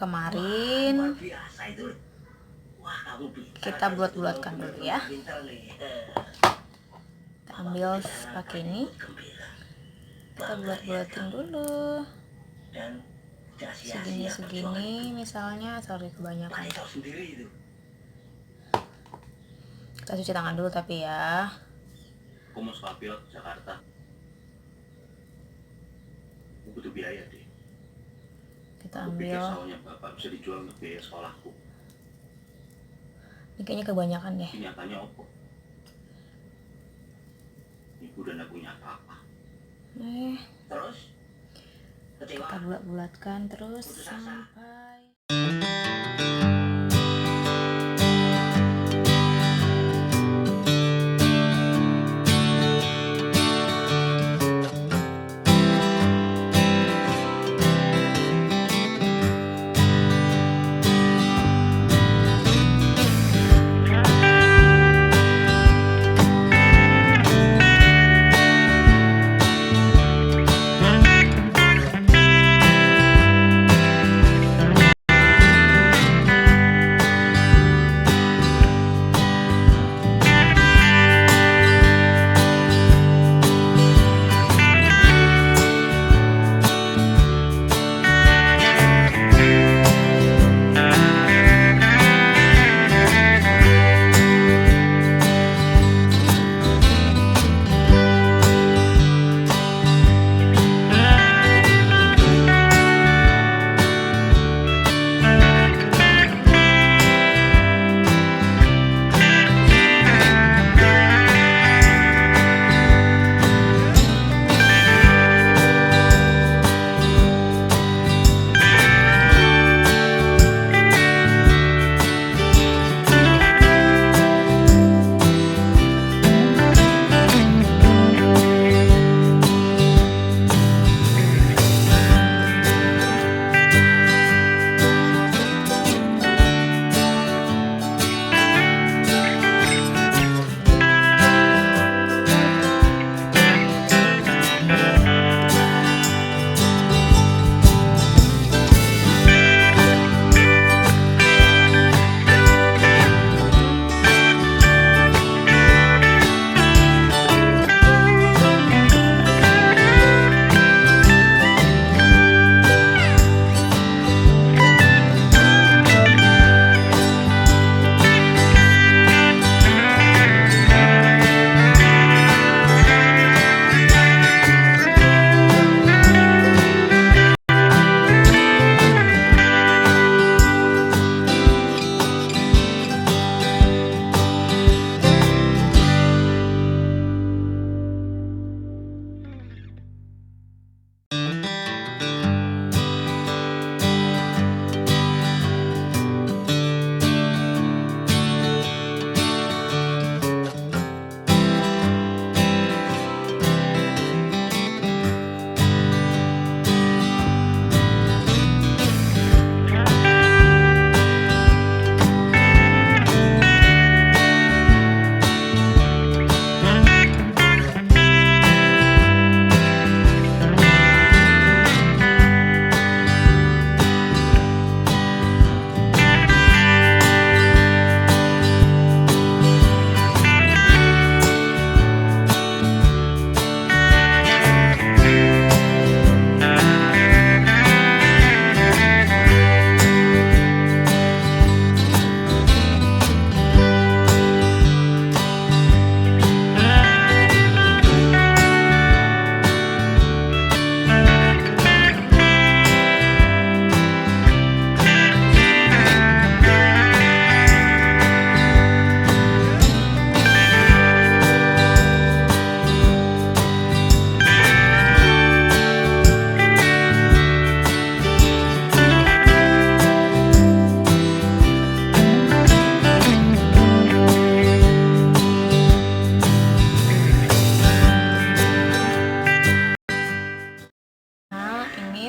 kemarin. Kita bulat-bulatkan dulu ya. Kita ambil pakai ini, kita bulat-bulatin dulu segini misalnya. Sorry, kebanyakan. Kita cuci tangan dulu tapi ya. Aku mau sekolah pilot Jakarta. Aku butuh biaya deh. Kita Aku pikir ambil. sawahnya bapak bisa dijual untuk biaya sekolahku. Ini kayaknya kebanyakan deh. Nyatanya opo. Ibu udah gak punya apa-apa. Terus kita bulat-bulatkan terus sampai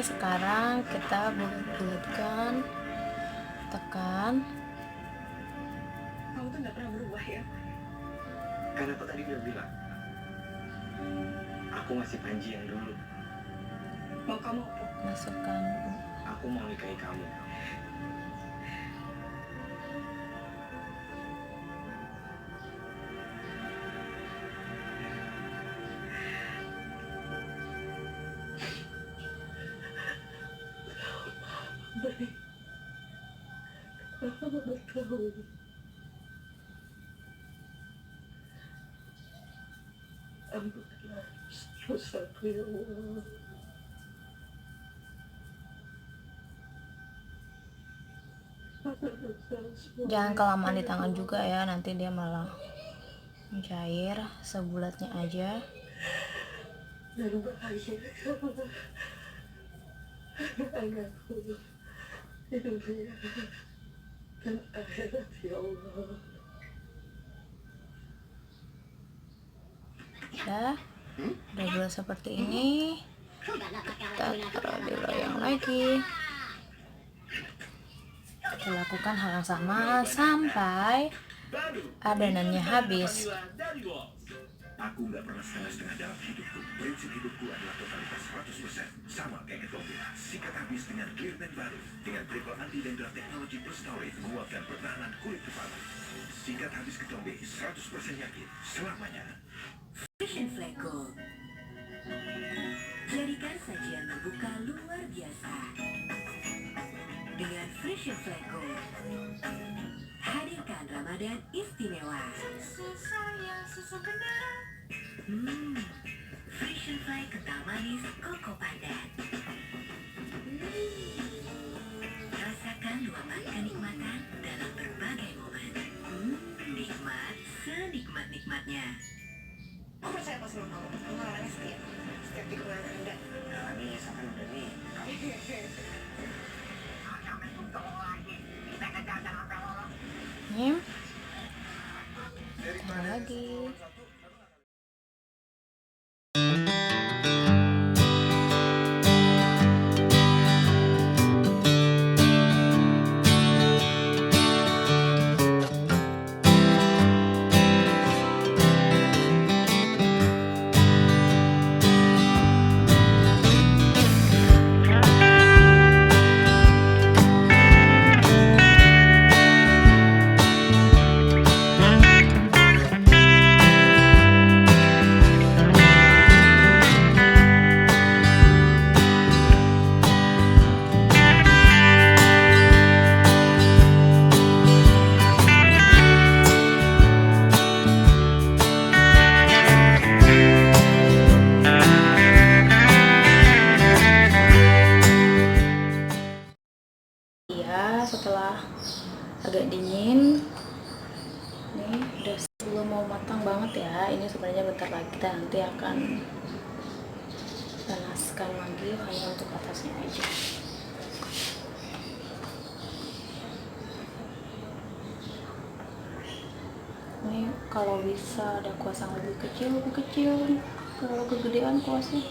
sekarang kita bulat-bulatkan, tekan. Kamu tuh nggak pernah berubah ya? Karena aku tadi udah bilang, aku masih Panji yang dulu. Mau kamu apa? Masukkan. Aku aku mau nikahi kamu. Baik. Aku tahu. Ampunilah dosaku ya Allah. Jangan kelamaan di tangan juga ya, nanti dia malah mencair. Sebulatnya aja. Dan bahagia ya Allah. Anakku di dunia dan akhirat ya Allah. Ya, udah bulat seperti ini, kita taruh di loyang lagi. Kita lakukan hal yang sama sampai adonannya habis. Aku nggak pernah setengah-setengah dalam hidupku. Prinsip hidupku adalah totalitas 100%. Sama kayak Ketombe. Sikat habis dengan Clearman baru. Dengan triple anti-dandruff teknologi plus Taurate menguatkan pertahanan kulit kepala. Sikat habis Ketombe 100% yakin selamanya. Fresh & Fleko. Jadikan sajian berbuka luar biasa. Dengan Fresh & Fleko. Hadirkan Ramadan istimewa. Fresh & Fly kental manis koko pandan. Rasakan luapan kenikmatan dalam berbagai momen. Nikmat senikmat-nikmatnya. Aku percaya pas sama kamu. Kamu orangnya setia. Setiap di kemana Anda. Nah, misalkan udah nih. Ini taruh lagi. Ya, setelah agak dingin, ini udah belum mau matang banget ya. Ini sebenarnya bentar lagi kita nanti akan panaskan lagi, hanya untuk atasnya aja. Ini kalau bisa ada kuas yang lebih kecil. Kalau kegedean kuasnya.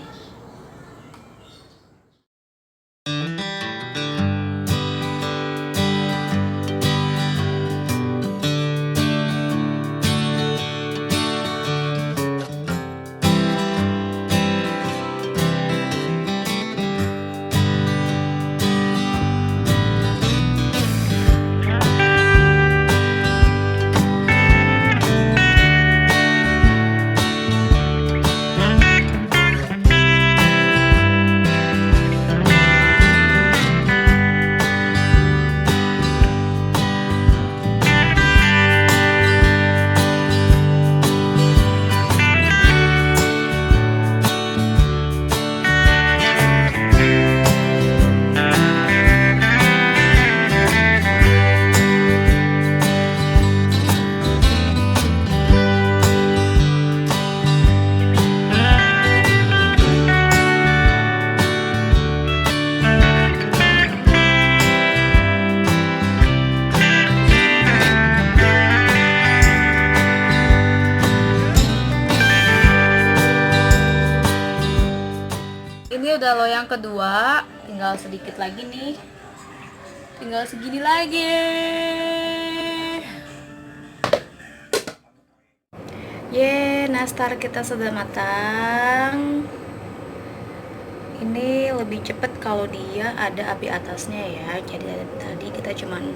Ini udah loyang kedua, tinggal sedikit lagi nih, tinggal segini lagi. Nastar kita sudah matang. Ini lebih cepet kalau dia ada api atasnya ya. Jadi tadi kita cuman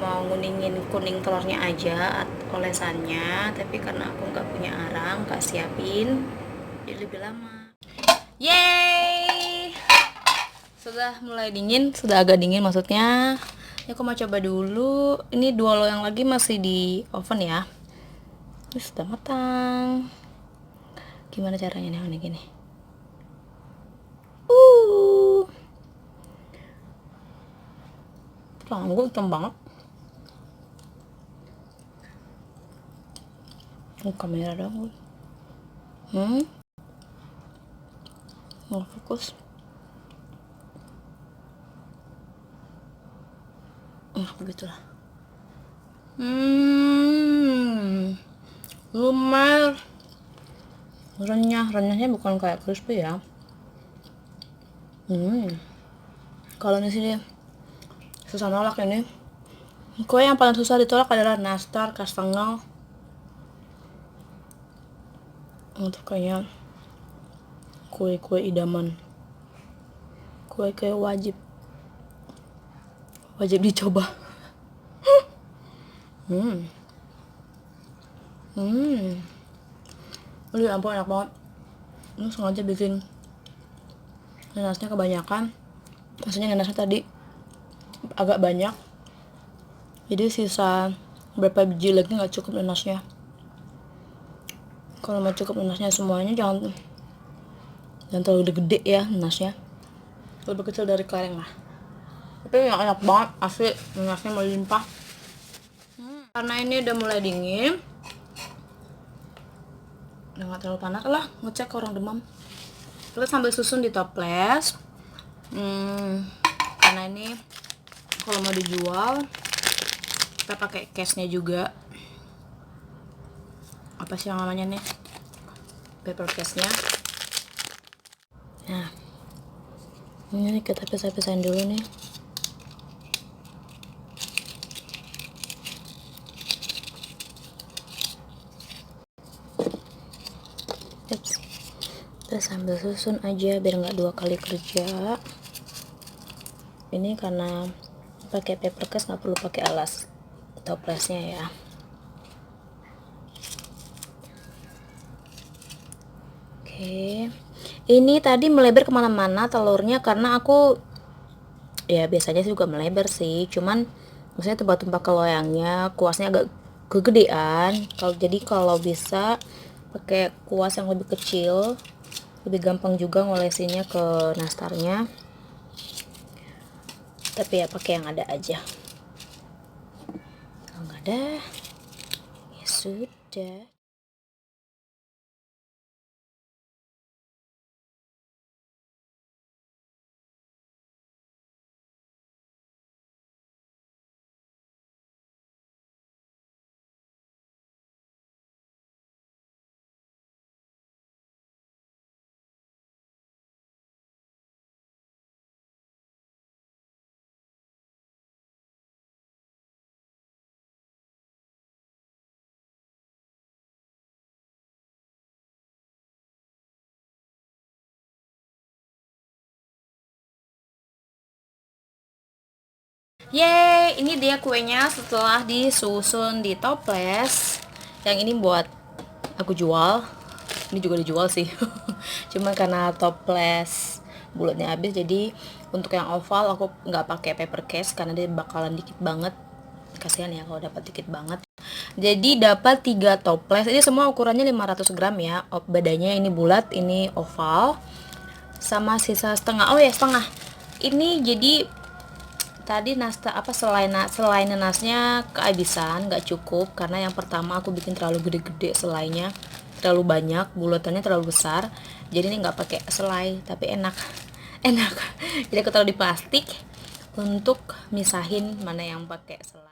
mau nguningin kuning telurnya aja olesannya, tapi karena aku nggak punya arang, nggak siapin, jadi lebih lama. Yeay, sudah mulai dingin, sudah agak dingin maksudnya. Ya aku mau coba dulu. Ini 2 loyang lagi masih di oven ya. Ini sudah matang. Gimana caranya nih gini? Tangan gue hitam banget. Kamera dong. Mau fokus. Begitulah. Lumayan renyahnya bukan kayak crispy ya. Kalau di sini susah nolak ini. Kue yang paling susah ditolak adalah nastar, kastengel. Untuk kayak kue-kue idaman, kue-kue wajib dicoba. Aduh ampun, enak banget. Ini sengaja bikin nanasnya kebanyakan, maksudnya nanasnya tadi agak banyak, jadi sisa berapa biji lagi nggak cukup nanasnya. Kalau mau cukup nanasnya semuanya jangan terlalu gede ya nanasnya, lebih kecil dari kelereng lah. Tapi enak banget asli, nanasnya melimpah. Karena ini udah mulai dingin, udah nggak terlalu panas lah, ngecek orang demam. Kita sambil susun di toples. Karena ini kalau mau dijual kita pakai case-nya juga. Apa sih yang namanya nih, paper case-nya. Nah, ini kita pisah-pisahin dulu nih. Kita sambil susun aja biar nggak 2 kali kerja. Ini karena pakai paper case nggak perlu pakai alas toplesnya ya. Oke, ini tadi melebar kemana-mana telurnya karena aku ya biasanya juga melebar sih, cuman maksudnya tumpah-tumpah ke loyangnya, kuasnya agak kegedean. Kalau bisa pakai kuas yang lebih kecil, lebih gampang juga ngolesinnya ke nastarnya. Tapi ya pakai yang ada aja. Kalau nggak ada, ya sudah. Yeay, ini dia kuenya setelah disusun di toples. Yang ini buat aku jual. Ini juga dijual sih. Cuma karena toples bulatnya habis, jadi untuk yang oval aku nggak pakai paper case karena dia bakalan dikit banget. Kasihan ya kalau dapat dikit banget. Jadi dapat 3 toples. Ini semua ukurannya 500 gram ya. Bedanya ini bulat, ini oval. Sama sisa setengah. Oh ya, setengah. Ini jadi tadi selain nanasnya kehabisan, nggak cukup karena yang pertama aku bikin terlalu gede-gede, selainya terlalu banyak, bulatannya terlalu besar. Jadi ini nggak pakai selai, tapi enak. Jadi aku taruh di plastik untuk misahin mana yang pakai selai.